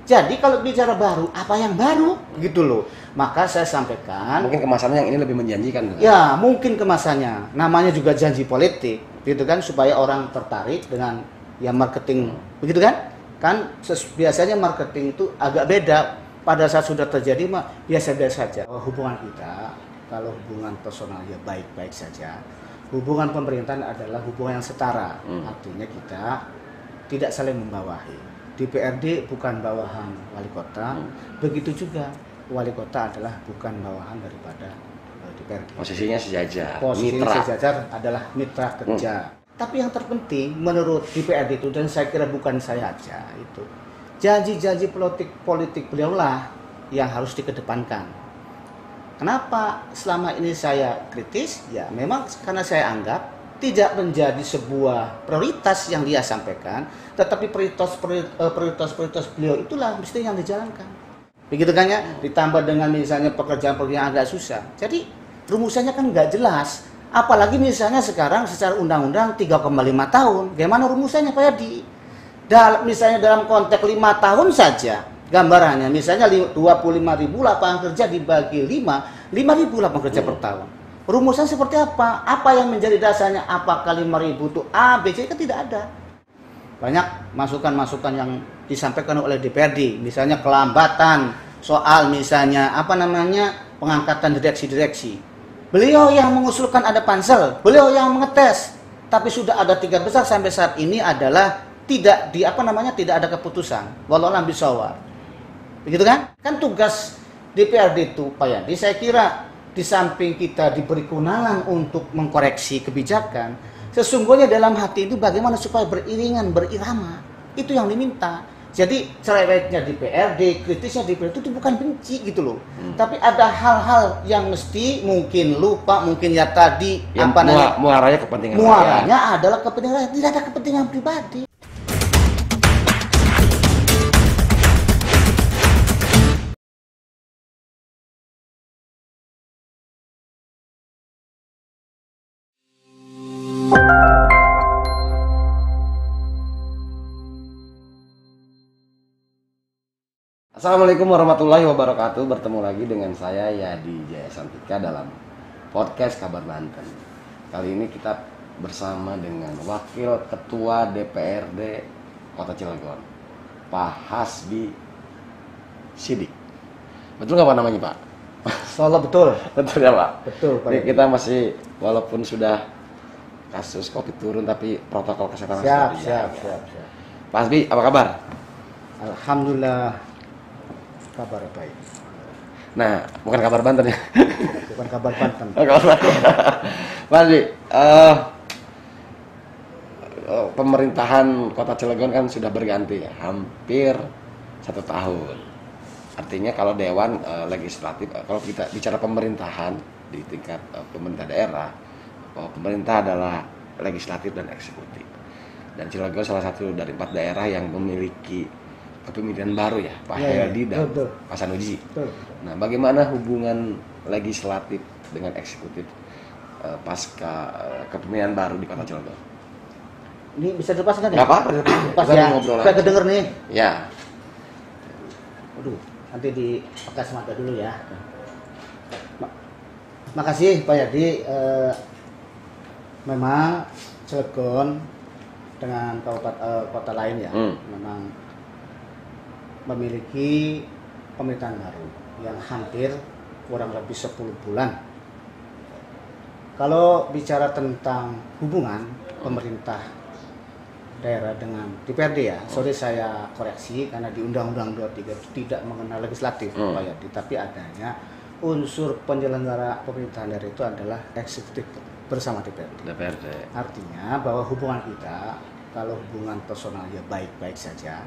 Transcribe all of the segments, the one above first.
Jadi kalau bicara baru, apa yang baru gitu loh. Maka saya sampaikan. Mungkin kemasannya yang ini lebih menjanjikan. Ya mungkin kemasannya. Namanya juga janji politik, gitu kan, supaya orang tertarik dengan ya marketing, begitu kan? Kan biasanya marketing itu agak beda. Pada saat sudah terjadi mah biasa-biasa saja. Hubungan kita, kalau hubungan personal ya baik-baik saja. Hubungan pemerintahan adalah hubungan yang setara. Artinya kita tidak saling membawahi. DPRD bukan bawahan wali kota, begitu juga wali kota adalah bukan bawahan daripada DPRD. Posisinya sejajar. Posisinya sejajar adalah mitra kerja. Tapi yang terpenting menurut DPRD itu, dan saya kira bukan saya aja itu, janji-janji politik beliaulah yang harus dikedepankan. Kenapa selama ini saya kritis? Ya memang karena saya anggap tidak menjadi sebuah prioritas yang dia sampaikan, tetapi prioritas beliau itulah mesti yang dijalankan. Begitu kan ya? Ditambah dengan misalnya pekerjaan-pekerjaan yang agak susah. Jadi rumusannya kan nggak jelas. Apalagi misalnya sekarang secara undang-undang 3,5 tahun. Bagaimana rumusannya Pak Yadi? Misalnya dalam konteks 5 tahun saja gambarannya. Misalnya 25.000 lapangan kerja dibagi 5, 5.000 lapangan kerja per tahun. Rumusan seperti apa? Apa yang menjadi dasarnya? Apakah 5.000 itu A, B, C? Kan tidak ada. Banyak masukan-masukan yang disampaikan oleh DPRD. Misalnya kelambatan soal misalnya pengangkatan direksi-direksi. Beliau yang mengusulkan ada pansel, beliau yang mengetes. Tapi sudah ada 3 besar sampai saat ini adalah tidak ada keputusan. Wallahu a'lam bishawab. Begitu kan? Kan tugas DPRD itu Pak Yadi, saya kira di samping kita diberi kewenangan untuk mengkoreksi kebijakan, sesungguhnya dalam hati itu bagaimana supaya beriringan, berirama. Itu yang diminta. Jadi cerewetnya DPRD, kritisnya DPRD itu bukan benci gitu loh. Tapi ada hal-hal yang mesti mungkin lupa, mungkin ya tadi yang muaranya kepentingan muaranya adalah kepentingan rakyat, tidak ada kepentingan pribadi. Assalamualaikum warahmatullahi wabarakatuh. Bertemu lagi dengan saya Yadi Jaya Santika dalam podcast Kabar Banten. Kali ini kita bersama dengan Wakil Ketua DPRD Kota Cilegon, Pak Hasbi Sidik. Betul nggak Pak namanya Pak? Insyaallah betul. Betul ya Pak? Betul Pak. Kita masih walaupun sudah kasus COVID turun tapi protokol kesehatan siap. Pak Hasbi, apa kabar? Alhamdulillah, kabar baik. Nah, bukan kabar Banten ya? Bukan kabar Banten. Kabar Banten. Pak Hasbi, pemerintahan Kota Cilegon kan sudah berganti ya, hampir 1 tahun. Artinya kalau Dewan Legislatif, kalau kita bicara pemerintahan di tingkat pemerintah daerah, pemerintah adalah legislatif dan eksekutif. Dan Cilegon salah satu dari 4 daerah yang memiliki kepemimpinan baru ya, Pak Heldi dan Pak Sanusi. Nah, bagaimana hubungan legislatif dengan eksekutif pasca kepemimpinan baru di Kota Cilegon? Ini bisa dilepaskan ya? Nggak apa-apa. Pas ya, saya kedenger nih. Ya. Waduh, nanti dipakai semata dulu ya. Makasih Pak Yadi. Memang Cilegon dengan kota lain ya, memang memiliki pemerintahan baru yang hampir kurang lebih 10 bulan. Kalau bicara tentang hubungan pemerintah daerah dengan DPRD ya, sorry saya koreksi karena di Undang-Undang 23 itu tidak mengenal legislatif Pak Yadi, tapi adanya unsur penyelenggara pemerintahan daerah itu adalah eksekutif bersama DPRD. Artinya bahwa hubungan kita, kalau hubungan personal ya baik-baik saja.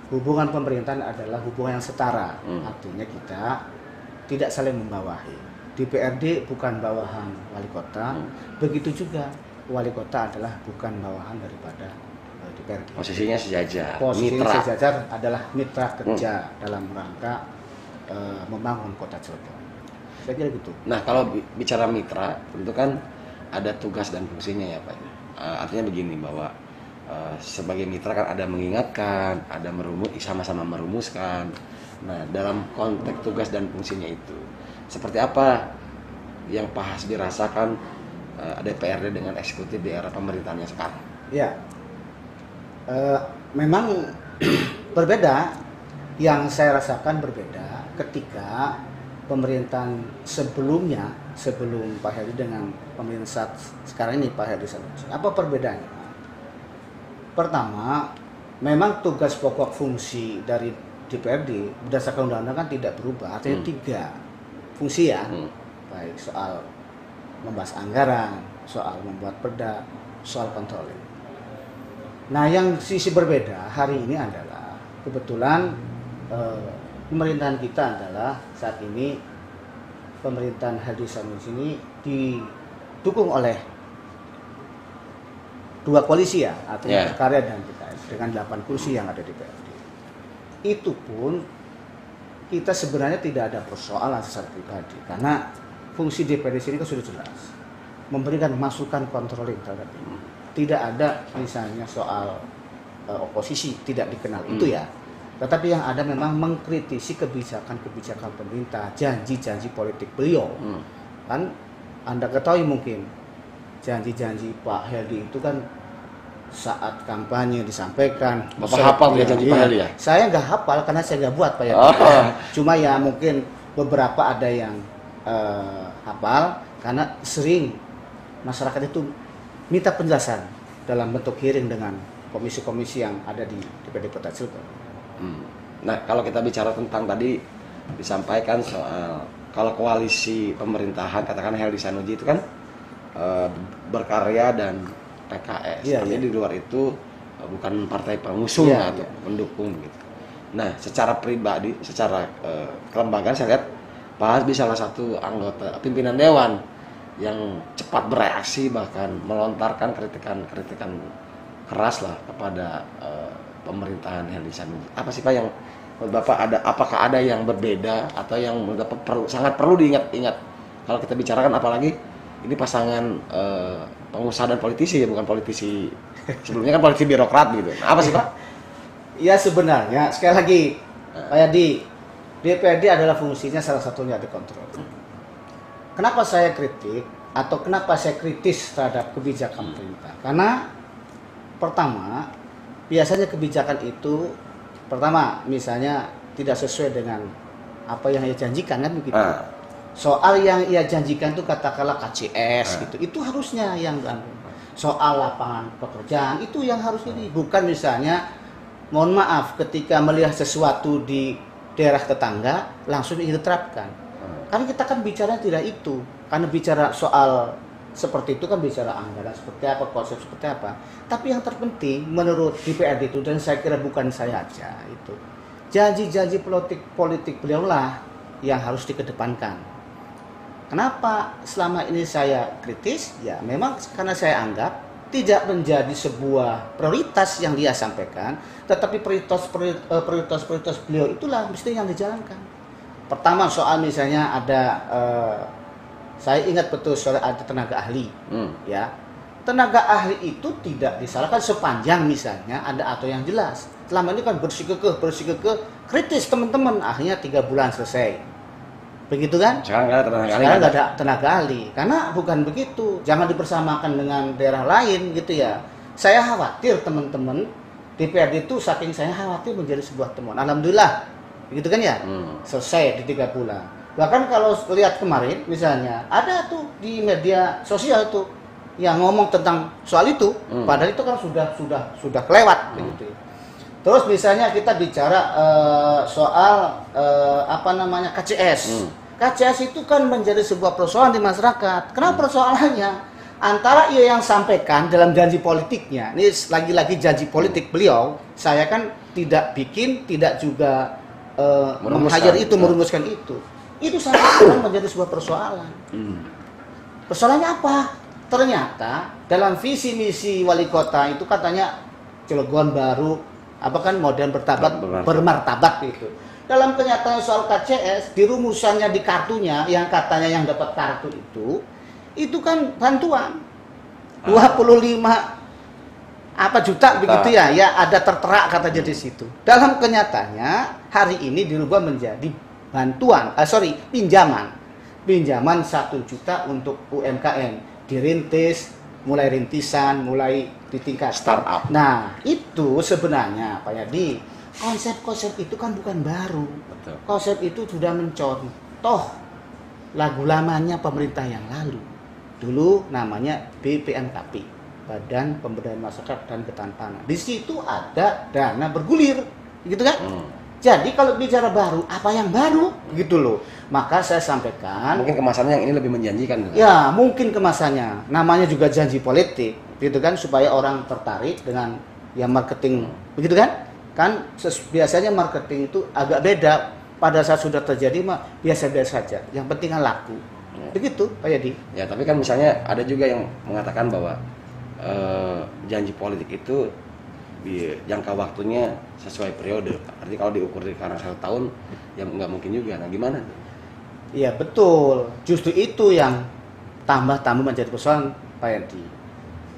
Hubungan pemerintahan adalah hubungan yang setara. Artinya kita tidak saling membawahi. DPRD bukan bawahan wali kota, begitu juga wali kota adalah bukan bawahan daripada DPRD. Posisinya sejajar. Posisinya sejajar adalah mitra kerja dalam rangka membangun Kota Cilegon. Saya kira gitu. Nah, kalau bicara mitra, tentu kan ada tugas dan fungsinya ya Pak. Artinya begini bahwa sebagai mitra kan ada mengingatkan, ada sama-sama merumuskan. Nah, dalam konteks tugas dan fungsinya itu, seperti apa yang Pak Hasbi rasakan DPRD dengan eksekutif di era pemerintahannya sekarang? Ya, memang berbeda. Yang saya rasakan berbeda ketika pemerintahan sebelumnya, sebelum Pak Heri dengan pemerintahan sekarang ini Pak Heri Sanusi. Apa perbedaannya? Pertama, memang tugas pokok fungsi dari DPRD berdasarkan undang-undang kan tidak berubah. Artinya 3 fungsi ya, baik soal membahas anggaran, soal membuat perda, soal controlling. Nah, yang sisi berbeda hari ini adalah kebetulan pemerintahan kita adalah saat ini pemerintahan Hadi Sanusi ini didukung oleh 2 koalisi ya, artinya Berkarya dan PKS dengan 8 kursi yang ada di DPRD. Itu pun kita sebenarnya tidak ada persoalan secara pribadi karena fungsi DPRD sini kan sudah jelas, memberikan masukan controlling terhadap ini. Tidak ada misalnya soal oposisi, tidak dikenal itu ya. Tetapi yang ada memang mengkritisi kebijakan-kebijakan pemerintah, janji-janji politik beliau. Kan Anda ketahui mungkin janji-janji Pak Hadi itu kan saat kampanye disampaikan. Bapak hafal ya janji Pak Hadi ya? Saya nggak hafal karena saya nggak buat Pak Hadi. Cuma ya mungkin beberapa ada yang hafal karena sering masyarakat itu minta penjelasan dalam bentuk hearing dengan komisi-komisi yang ada di DPRD Kota Cilegon. Nah, kalau kita bicara tentang tadi disampaikan soal kalau koalisi pemerintahan katakan Hadi Sanusi itu kan Berkarya dan PKS. Artinya di luar itu bukan partai pengusung atau pendukung gitu. Nah, secara pribadi, secara kelembagaan saya lihat Pak Hasbi salah satu anggota pimpinan dewan yang cepat bereaksi bahkan melontarkan kritikan keras lah kepada pemerintahan Hadi Sanusi. Apa sih Pak yang menurut Bapak apakah ada yang berbeda atau yang menurut Bapak sangat perlu diingat-ingat kalau kita bicarakan, apalagi ini pasangan pengusaha dan politisi ya, bukan politisi sebelumnya kan politisi birokrat gitu. Nah, apa sih Pak? Ya sebenarnya sekali lagi Pak Yadi, DPRD adalah fungsinya salah satunya ada kontrol. Kenapa saya kritik atau kenapa saya kritis terhadap kebijakan pemerintah? Karena pertama, biasanya kebijakan itu pertama misalnya tidak sesuai dengan apa yang ia janjikan kan begitu. Soal yang ia janjikan itu katakanlah KCS gitu. Itu harusnya yang soal lapangan pekerjaan itu yang harus ini, bukan misalnya mohon maaf ketika melihat sesuatu di daerah tetangga langsung diterapkan. Karena kita kan bicara tidak itu. Karena bicara soal seperti itu kan bicara anggaran seperti apa, konsep seperti apa. Tapi yang terpenting menurut DPRD itu, dan saya kira bukan saya aja itu, janji-janji politik beliau lah yang harus dikedepankan. Kenapa selama ini saya kritis? Ya memang karena saya anggap tidak menjadi sebuah prioritas yang dia sampaikan, tetapi prioritas beliau itulah mesti yang dijalankan. Pertama soal misalnya ada saya ingat betul soal ada tenaga ahli, ya. Tenaga ahli itu tidak disalahkan sepanjang misalnya ada atau yang jelas. Selama ini kan bersikukuh, kritis teman-teman, akhirnya 3 bulan selesai. Begitu kan? Sekarang nggak ada tenaga ahli, karena bukan begitu. Jangan dipersamakan dengan daerah lain gitu ya. Saya khawatir teman-teman DPRD itu saking saya khawatir menjadi sebuah temuan. Alhamdulillah, begitu kan ya? Selesai di 3 bulan. Bahkan kalau lihat kemarin misalnya ada tuh di media sosial tuh yang ngomong tentang soal itu, padahal itu kan sudah kelewat begitu. Terus misalnya kita bicara soal apa namanya KCS. KCS itu kan menjadi sebuah persoalan di masyarakat. Kenapa persoalannya? Antara ia yang sampaikan dalam janji politiknya, ini lagi-lagi janji politik beliau, saya kan tidak bikin, tidak juga merumuskan itu. Itu sangat menjadi sebuah persoalan. Persoalannya apa? Ternyata dalam visi misi wali kota itu katanya Cilegon baru, apa kan modern bermartabat itu. Dalam kenyataan soal KCS, di rumusannya di kartunya yang katanya yang dapat kartu itu kan bantuan 25 apa juta begitu ya, ya ada tertera katanya di situ. Dalam kenyataannya hari ini dirubah menjadi bantuan, pinjaman 1 juta untuk UMKM, dirintis, mulai rintisan, mulai ditingkat Startup. Nah itu sebenarnya Pak Yadi, konsep-konsep itu kan bukan baru. Betul. Konsep itu sudah mencontoh lagu lamanya pemerintah yang lalu. Dulu namanya BPMKP. Badan Pemberdayaan Masyarakat dan Ketahanan. Di situ ada dana bergulir, gitu kan? Jadi kalau bicara baru, apa yang baru, gitu loh. Maka saya sampaikan. Mungkin kemasannya yang ini lebih menjanjikan. Ya, mungkin kemasannya. Namanya juga janji politik, gitu kan? Supaya orang tertarik dengan ya marketing, begitu kan? Kan biasanya marketing itu agak beda. Pada saat sudah terjadi mah biasa-biasa saja. Yang penting kan laku. Begitu, Pak Yadi. Ya, tapi kan misalnya ada juga yang mengatakan bahwa janji politik itu jangka waktunya sesuai periode. Artinya kalau diukur karena 1 tahun, ya nggak mungkin juga. Nah, gimana? Iya betul. Justru itu yang tambah menjadi persoalan Pak Yadi.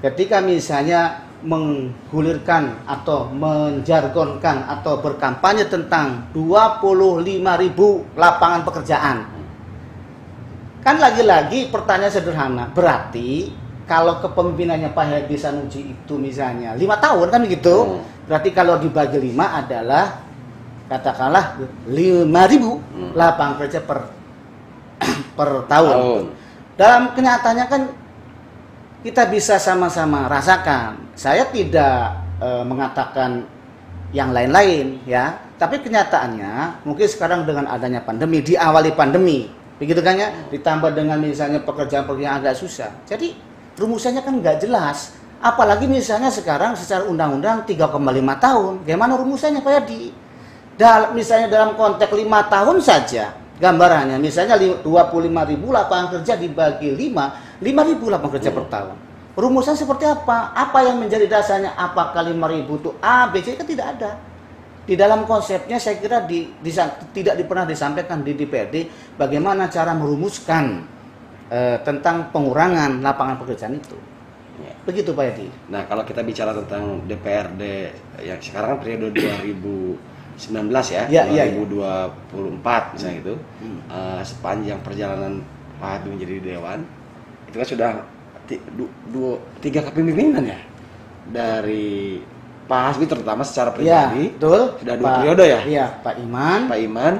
Ketika misalnya menggulirkan atau menjargonkan atau berkampanye tentang 25.000 lapangan pekerjaan, kan lagi-lagi pertanyaan sederhana. Berarti kalau kepemimpinannya Pak Hedi Sanusi itu misalnya 5 tahun kan begitu, berarti kalau dibagi 5 adalah katakanlah 5.000 lapangan kerja per tahun. Dalam kenyataannya kan kita bisa sama-sama rasakan. Saya tidak mengatakan yang lain-lain ya, tapi kenyataannya mungkin sekarang dengan adanya pandemi, diawali pandemi, begitu kan ya, ditambah dengan misalnya pekerjaan-pekerjaan agak susah. Jadi rumusannya kan nggak jelas. Apalagi misalnya sekarang secara undang-undang 3,5 tahun. Bagaimana rumusannya Pak Yadi? Misalnya dalam konteks 5 tahun saja gambarannya. Misalnya 25.000 lapangan kerja dibagi 5.000 lapangan kerja per tahun. Rumusan seperti apa? Apa yang menjadi dasarnya? Apakah 5.000 itu A, B, C? Kan tidak ada. Di dalam konsepnya saya kira tidak pernah disampaikan di DPRD bagaimana cara merumuskan tentang pengurangan lapangan pekerjaan itu. Ya. Begitu Pak Yadi. Nah, kalau kita bicara tentang DPRD yang sekarang kan periode 2019 ya, 2024 misalnya itu, sepanjang perjalanan Pak Habibie menjadi dewan, itu kan sudah 3 kepemimpinan ya, dari Pak Hasbi terutama secara pribadi, betul. Sudah 2 periode ya? Iya, Pak Iman,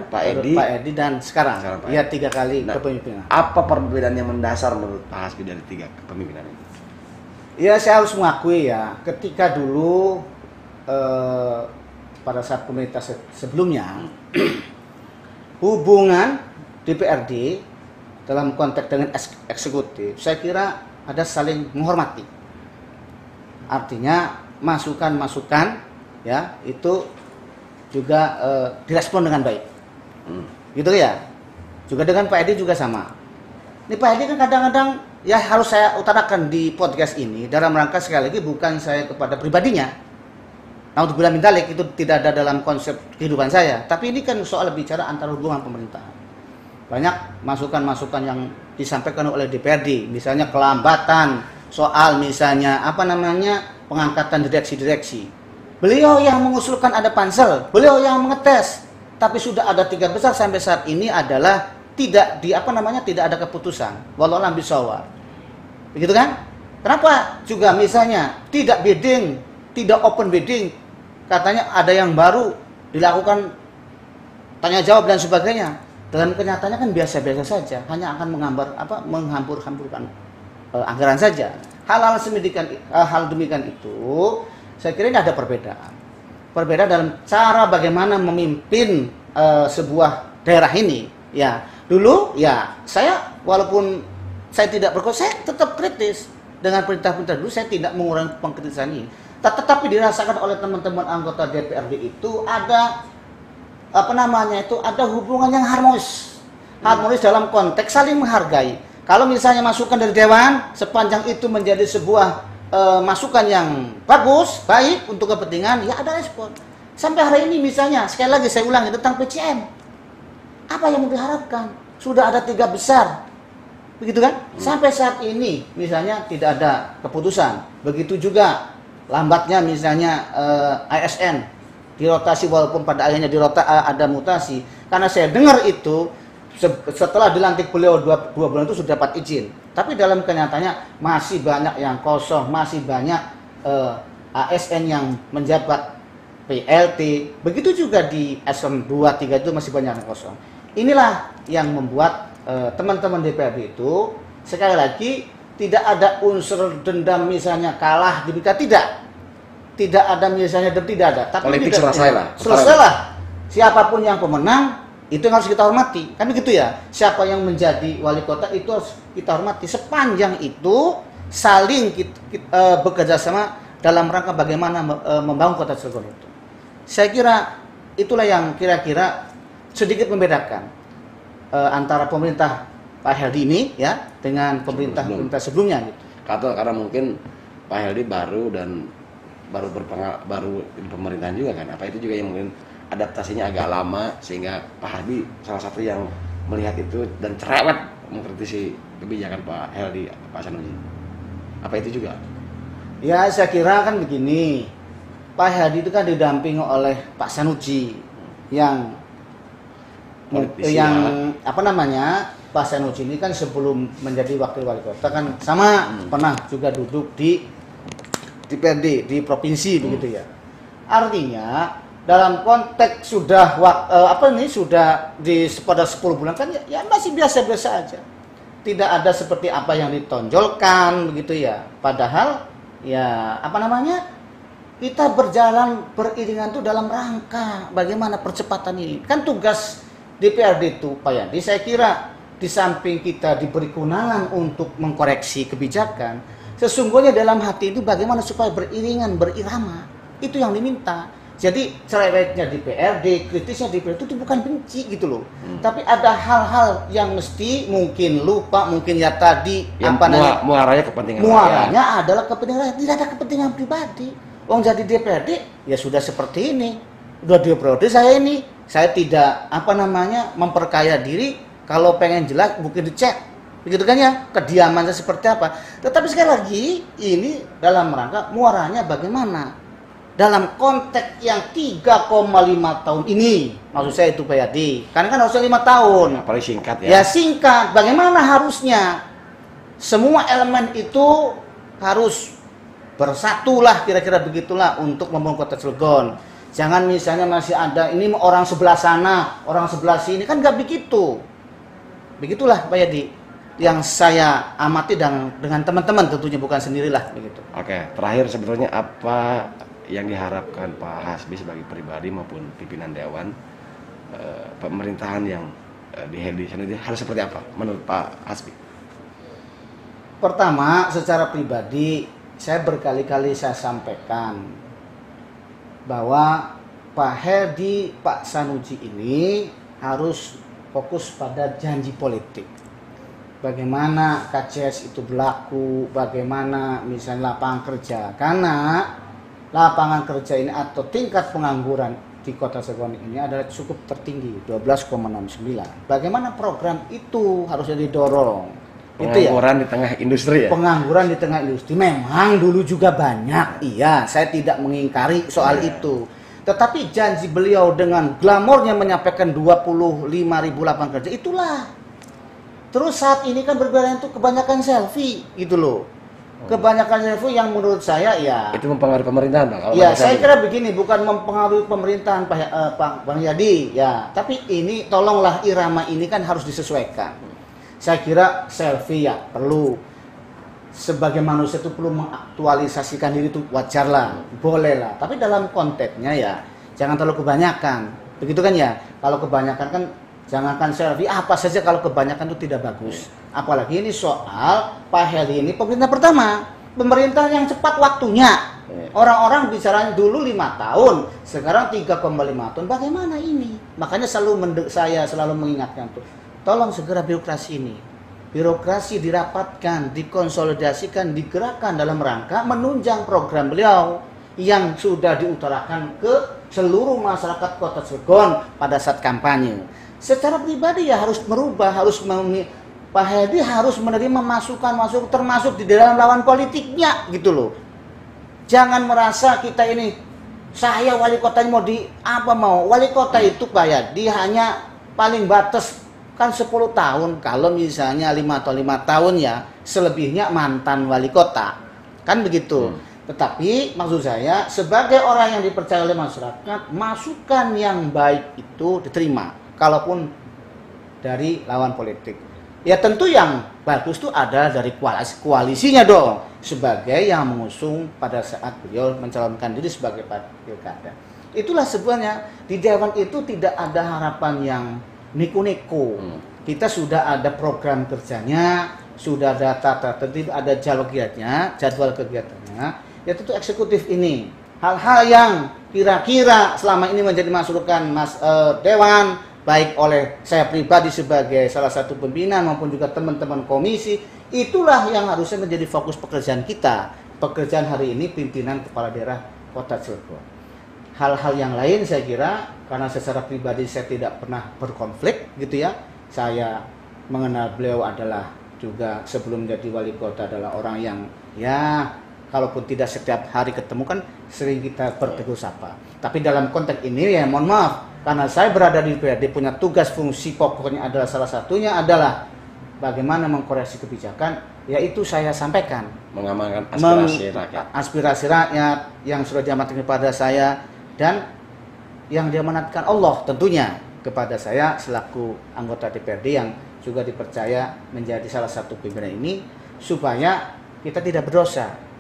Pak Edi, dan sekarang Iya 3 kali kepemimpinan. Apa perbedaan yang mendasar menurut Pak Hasbi dari 3 kepemimpinan ini? Ya, saya harus mengakui ya, ketika dulu pada saat pemerintah sebelumnya, hubungan DPRD dalam konteks dengan eksekutif, saya kira ada saling menghormati. Artinya masukan-masukan ya itu juga direspon dengan baik, gitu ya. Juga dengan Pak Edi juga sama. Ini Pak Edi kan kadang-kadang ya harus saya utarakan di podcast ini dalam rangka sekali lagi bukan saya kepada pribadinya. Nah untuk bilang mindalik itu tidak ada dalam konsep kehidupan saya. Tapi ini kan soal bicara antara hubungan pemerintah. Banyak masukan-masukan yang disampaikan oleh DPRD, misalnya kelambatan soal misalnya pengangkatan direksi-direksi. Beliau yang mengusulkan ada pansel, beliau yang mengetes, tapi sudah ada 3 besar sampai saat ini adalah tidak ada keputusan. Wallahu a'lam bishawab. Begitu kan? Kenapa juga misalnya tidak bidding, tidak open bidding, katanya ada yang baru dilakukan tanya jawab dan sebagainya. Dalam kenyataannya kan biasa-biasa saja, hanya akan menghambur-hamburkan anggaran saja. Hal demikian itu saya kira ini ada perbedaan dalam cara bagaimana memimpin sebuah daerah ini. Ya dulu ya saya walaupun saya tidak saya tetap kritis dengan perintah-perintah dulu, saya tidak mengurangi pengkritisan ini, tetapi dirasakan oleh teman-teman anggota DPRD itu ada ada hubungan yang harmonis dalam konteks saling menghargai. Kalau misalnya masukan dari dewan, sepanjang itu menjadi sebuah masukan yang bagus, baik untuk kepentingan, ya ada respon. Sampai hari ini misalnya, sekali lagi saya ulangi tentang PCM. Apa yang mau diharapkan? Sudah ada 3 besar. Begitu kan? Sampai saat ini misalnya tidak ada keputusan. Begitu juga lambatnya misalnya ASN dirotasi, walaupun pada akhirnya ada mutasi. Karena saya dengar itu setelah dilantik beliau 2 bulan itu sudah dapat izin. Tapi dalam kenyataannya masih banyak yang kosong, masih banyak ASN yang menjabat PLT. Begitu juga di eselon 2, 3 itu masih banyak yang kosong. Inilah yang membuat teman-teman DPRD itu sekali lagi tidak ada unsur dendam misalnya kalah di kita, tidak ada misalnya, dan tidak ada. Tapi politik selesailah. Selesailah. Siapapun yang pemenang itu yang harus kita hormati. Kan begitu ya. Siapa yang menjadi wali kota itu harus kita hormati. Sepanjang itu saling bekerja sama dalam rangka bagaimana membangun kota Cilegon itu. Saya kira itulah yang kira-kira sedikit membedakan antara pemerintah Pak Heldy ini ya dengan pemerintah sebelumnya gitu. Karena mungkin Pak Heldy baru di pemerintahan juga kan. Apa itu juga yang mungkin adaptasinya agak lama sehingga Pak Heldy salah satu yang melihat itu dan cerewet mengkritisi kebijakan Pak Heldy, Pak Sanusi. Apa itu juga? Ya, saya kira kan begini. Pak Heldy itu kan didampingi oleh Pak Sanusi yang Pak Sanusi ini kan sebelum menjadi wakil wali kota kan sama pernah juga duduk di DPRD di provinsi begitu ya. Artinya dalam konteks sudah pada 10 bulan kan ya masih biasa-biasa aja. Tidak ada seperti apa yang ditonjolkan begitu ya. Padahal ya kita berjalan beriringan itu dalam rangka bagaimana percepatan ini. Kan tugas DPRD itu Pak Yandi, saya kira di samping kita diberi kewenangan untuk mengkoreksi kebijakan, sesungguhnya dalam hati itu bagaimana supaya beriringan, berirama. Itu yang diminta. Jadi cerewetnya DPRD, kritisnya DPRD itu bukan benci gitu loh. Tapi ada hal-hal yang mesti mungkin lupa, mungkin ya tadi yang muaranya kepentingan muaranya adalah kepentingan, tidak ada kepentingan pribadi. Wong jadi DPRD ya sudah seperti ini. Udah 2 periode saya tidak memperkaya diri. Kalau pengen jelas mungkin dicek. Begitu kan ya, kediamannya seperti apa. Tetapi sekali lagi ini dalam rangka muaranya bagaimana? Dalam konteks yang 3,5 tahun ini, maksud saya itu Pak Yadi. Karena kan harusnya 5 tahun. Paling singkat ya. Ya singkat. Bagaimana harusnya semua elemen itu harus bersatulah, kira-kira begitulah untuk membangun kota Cilegon. Jangan misalnya masih ada ini orang sebelah sana, orang sebelah sini, kan nggak begitu. Begitulah Pak Yadi yang saya amati dan dengan teman-teman tentunya, bukan sendirilah begitu. Oke, terakhir sebetulnya apa yang diharapkan Pak Hasbi sebagai pribadi maupun pimpinan dewan pemerintahan yang di Heldy Sanusi harus seperti apa menurut Pak Hasbi? Pertama, secara pribadi saya berkali-kali saya sampaikan bahwa Pak Heldy, Pak Sanusi ini harus fokus pada janji politik. Bagaimana KCS itu berlaku, bagaimana misalnya lapangan kerja. Karena lapangan kerja ini atau tingkat pengangguran di kota Cilegon ini adalah cukup tertinggi, 12,69. Bagaimana program itu harusnya didorong. Pengangguran di tengah industri ya? Pengangguran di tengah industri memang dulu juga banyak. Iya, saya tidak mengingkari soal itu. Tetapi janji beliau dengan glamornya menyampaikan 25.000 lapangan kerja, itulah. Terus saat ini kan berbeda itu kebanyakan selfie gitu loh. Kebanyakan selfie yang menurut saya ya itu mempengaruhi pemerintahan Pak. Ya saya kira begini, bukan mempengaruhi pemerintahan Pak Bang Yadi ya, tapi ini tolonglah irama ini kan harus disesuaikan. Saya kira selfie ya perlu, sebagai manusia itu perlu mengaktualisasikan diri itu wajar lah, boleh lah. Tapi dalam konteksnya ya jangan terlalu kebanyakan, begitu kan ya. Kalau kebanyakan kan jangankan selfie, apa saja kalau kebanyakan itu tidak bagus. Apalagi ini soal Pak Heldy ini pemerintah pertama, pemerintah yang cepat waktunya. Orang-orang bicaranya dulu 5 tahun, sekarang 3,5 tahun. Bagaimana ini? Makanya saya selalu mengingatkan tuh, tolong segera birokrasi ini. Birokrasi dirapatkan, dikonsolidasikan, digerakkan dalam rangka menunjang program beliau yang sudah diutarakan ke seluruh masyarakat kota Cilegon pada saat kampanye. Secara pribadi ya harus merubah, Pak Heldy harus menerima masukan termasuk di dalam lawan politiknya gitu loh. Jangan merasa kita ini, saya wali kotanya mau di apa mau. Wali kota itu Pak Yadi hanya paling batas kan 10 tahun. Kalau misalnya 5 atau 5 tahun ya, selebihnya mantan wali kota. Kan begitu. Tetapi maksud saya, sebagai orang yang dipercaya oleh masyarakat, masukan yang baik itu diterima. Kalaupun dari lawan politik. Ya tentu yang bagus itu ada dari koalisinya dong, sebagai yang mengusung pada saat beliau mencalonkan diri sebagai pilkada. Itulah sebenarnya di Dewan itu tidak ada harapan yang niku-niku. Kita sudah ada program kerjanya, sudah ada tata tertib, ada jadwal kegiatannya. Ya tentu eksekutif ini hal-hal yang kira-kira selama ini menjadi masukan Dewan, baik oleh saya pribadi sebagai salah satu pembina maupun juga teman-teman komisi, itulah yang harusnya menjadi fokus pekerjaan kita. Pekerjaan hari ini pimpinan kepala daerah Kota Cilegon. Hal-hal yang lain saya kira, karena secara pribadi saya tidak pernah berkonflik gitu ya. Saya mengenal beliau adalah juga sebelum jadi wali kota adalah orang yang ya kalaupun tidak setiap hari ketemu kan sering kita bertegur sapa. Tapi dalam konteks ini ya mohon maaf, karena saya berada di DPRD punya tugas fungsi pokoknya adalah salah satunya adalah bagaimana mengkoreksi kebijakan, yaitu saya sampaikan. Mengamankan aspirasi rakyat. Aspirasi rakyat yang sudah diamanatkan kepada saya dan yang diamanatkan Allah tentunya kepada saya selaku anggota DPRD yang juga dipercaya menjadi salah satu pimpinan ini, supaya kita tidak berdosa.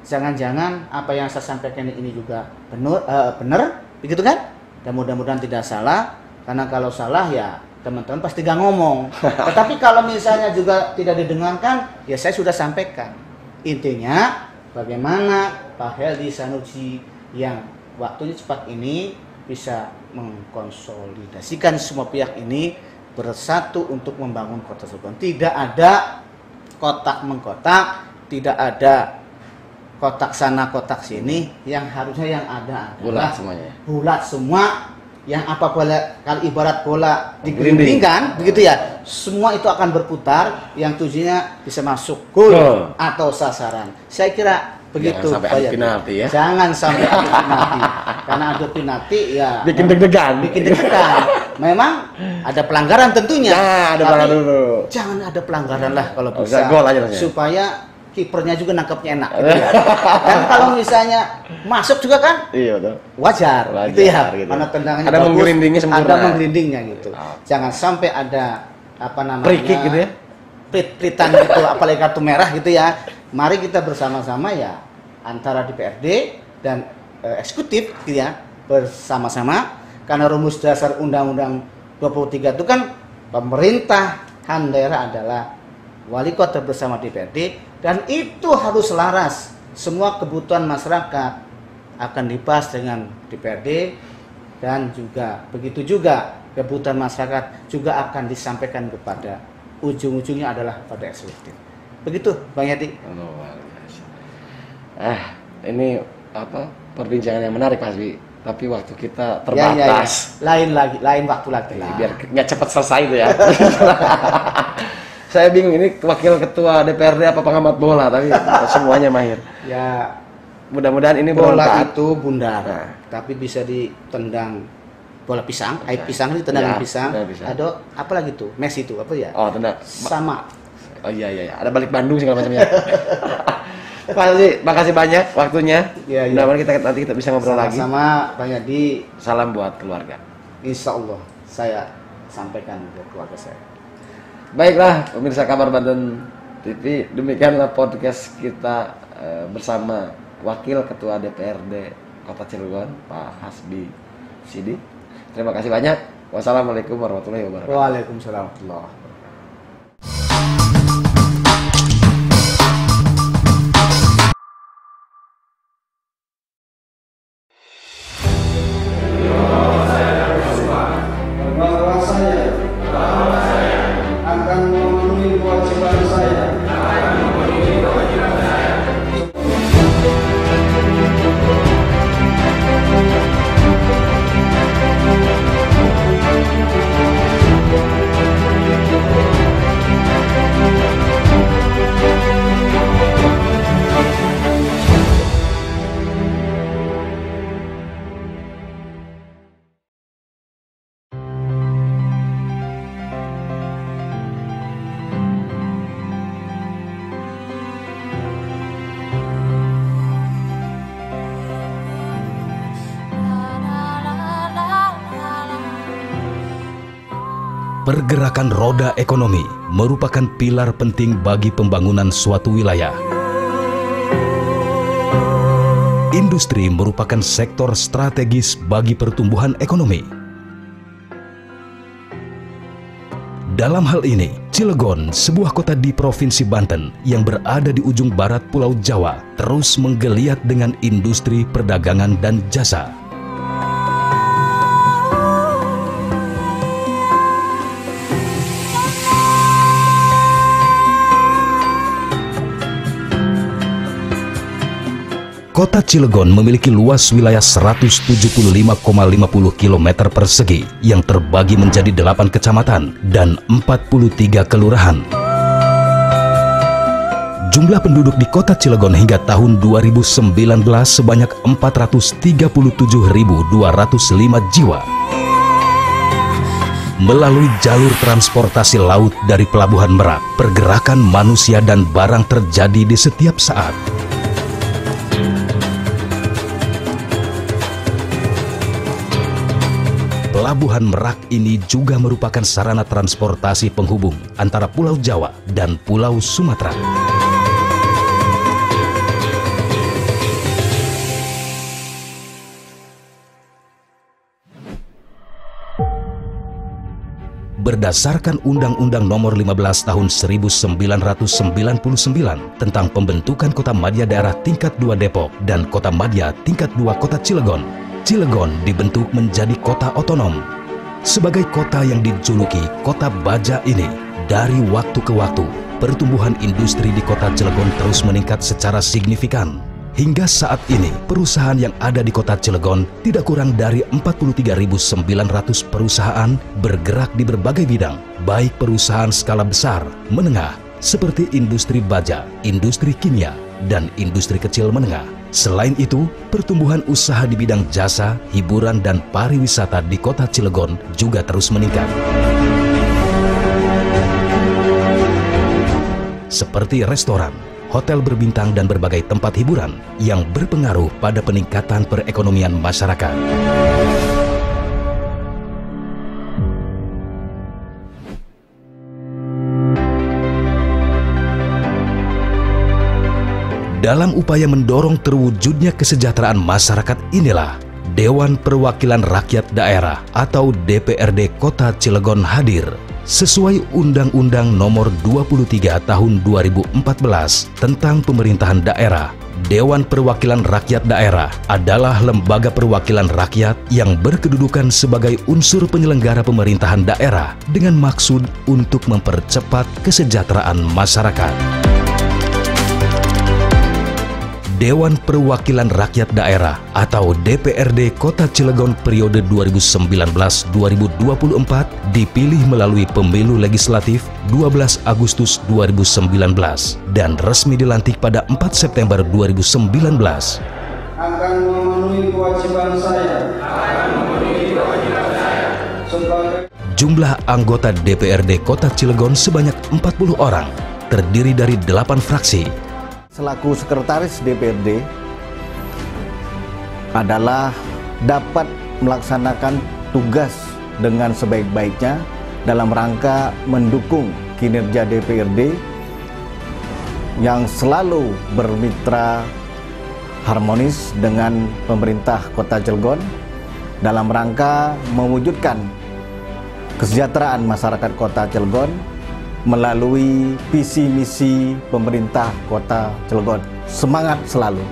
Jangan-jangan apa yang saya sampaikan ini juga benar, begitu kan? Dan mudah-mudahan tidak salah, karena kalau salah ya teman-teman pasti gak ngomong. Tetapi kalau misalnya juga tidak didengarkan, ya saya sudah sampaikan. Intinya bagaimana Pak Heldy Sanusi yang waktunya cepat ini bisa mengkonsolidasikan semua pihak ini bersatu untuk membangun Kota Cilegon. Tidak ada kotak-mengkotak, tidak ada kotak sana kotak sini, yang harusnya yang ada adalah bulat semua, yang apa bola, kalau ibarat bola digelindingkan begitu ya, semua itu akan berputar yang tujuannya bisa masuk gol atau sasaran. Saya kira begitu. Jangan sampai adu penalti ya. Jangan sampai adu penalti. Karena adu penalti ya bikin deg-degan. Memang ada pelanggaran tentunya. Nah, ada pelanggaran dulu. Jangan ada pelanggaran lah kalau bisa. Gol aja supaya kipernya juga nangkapnya enak gitu ya. Dan kalau misalnya masuk juga kan iya betul, wajar gitu ya, gitu. Karena tendangannya ada menggelindingnya sempurna, ada menggelindingnya gitu. Jangan sampai ada apa namanya free kick gitu ya, prit-pritan gitu, apalagi kartu merah gitu ya. Mari kita bersama-sama ya, antara DPRD dan eksekutif gitu ya, bersama-sama, karena rumus dasar Undang-Undang 23 itu kan pemerintahan daerah adalah wali kota bersama DPRD, dan itu harus selaras. Semua kebutuhan masyarakat akan dibahas dengan DPRD, dan juga begitu juga kebutuhan masyarakat juga akan disampaikan kepada ujung-ujungnya adalah pada eksekutif. Begitu Bang Yadi. Ini apa perbincangan yang menarik Mas Bi, tapi waktu kita terbatas. Lain waktu lagi lah. Biar nggak cepat selesai itu ya. Saya bingung ini wakil ketua DPRD apa pengamat bola, tapi semuanya mahir. Ya, mudah-mudahan ini bola itu bundar, tapi bisa ditendang bola pisang, air pisang ditendang pisang. Ada apa lagi tuh? Messi itu apa ya? Oh, tendang. Sama. Oh iya. Ada balik Bandung segala macamnya. Pak Haji, makasih banyak waktunya. Ya, mudah-mudahan nanti kita bisa ngobrol lagi. Sama Bang Yadi. Salam buat keluarga. Insya Allah saya sampaikan ke keluarga saya. Baiklah pemirsa Kabar Banten TV, demikianlah podcast kita bersama Wakil Ketua DPRD Kota Cilegon, Pak Hasbi Sidi. Terima kasih banyak. Wassalamualaikum warahmatullahi wabarakatuh. Waalaikumsalam warahmatullahi wabarakatuh. Pergerakan roda ekonomi merupakan pilar penting bagi pembangunan suatu wilayah. Industri merupakan sektor strategis bagi pertumbuhan ekonomi. Dalam hal ini, Cilegon, sebuah kota di Provinsi Banten yang berada di ujung barat Pulau Jawa, terus menggeliat dengan industri perdagangan dan jasa. Kota Cilegon memiliki luas wilayah 175,50 km persegi yang terbagi menjadi 8 kecamatan dan 43 kelurahan. Jumlah penduduk di kota Cilegon hingga tahun 2019 sebanyak 437.205 jiwa. Melalui jalur transportasi laut dari Pelabuhan Merak, pergerakan manusia dan barang terjadi di setiap saat. Pelabuhan Merak ini juga merupakan sarana transportasi penghubung antara Pulau Jawa dan Pulau Sumatera. Berdasarkan Undang-Undang Nomor 15 Tahun 1999 tentang pembentukan Kota Madya Daerah Tingkat 2 Depok dan Kota Madya Tingkat 2 Kota Cilegon, Cilegon dibentuk menjadi kota otonom. Sebagai kota yang dijuluki Kota Baja ini, dari waktu ke waktu, pertumbuhan industri di kota Cilegon terus meningkat secara signifikan. Hingga saat ini, perusahaan yang ada di kota Cilegon tidak kurang dari 43.900 perusahaan bergerak di berbagai bidang, baik perusahaan skala besar, menengah, seperti industri baja, industri kimia, dan industri kecil menengah. Selain itu, pertumbuhan usaha di bidang jasa, hiburan, dan pariwisata di kota Cilegon juga terus meningkat. Seperti restoran, hotel berbintang, dan berbagai tempat hiburan yang berpengaruh pada peningkatan perekonomian masyarakat. Dalam upaya mendorong terwujudnya kesejahteraan masyarakat inilah Dewan Perwakilan Rakyat Daerah atau DPRD Kota Cilegon hadir. Sesuai Undang-Undang Nomor 23 Tahun 2014 tentang Pemerintahan Daerah, Dewan Perwakilan Rakyat Daerah adalah lembaga perwakilan rakyat yang berkedudukan sebagai unsur penyelenggara pemerintahan daerah dengan maksud untuk mempercepat kesejahteraan masyarakat. Dewan Perwakilan Rakyat Daerah atau DPRD Kota Cilegon periode 2019-2024 dipilih melalui pemilu legislatif 12 Agustus 2019 dan resmi dilantik pada 4 September 2019. Akan memenuhi kewajiban saya. Jumlah anggota DPRD Kota Cilegon sebanyak 40 orang, terdiri dari 8 fraksi. Selaku sekretaris DPRD adalah dapat melaksanakan tugas dengan sebaik-baiknya dalam rangka mendukung kinerja DPRD yang selalu bermitra harmonis dengan pemerintah Kota Cilegon dalam rangka mewujudkan kesejahteraan masyarakat Kota Cilegon melalui visi misi pemerintah Kota Cilegon. Semangat selalu.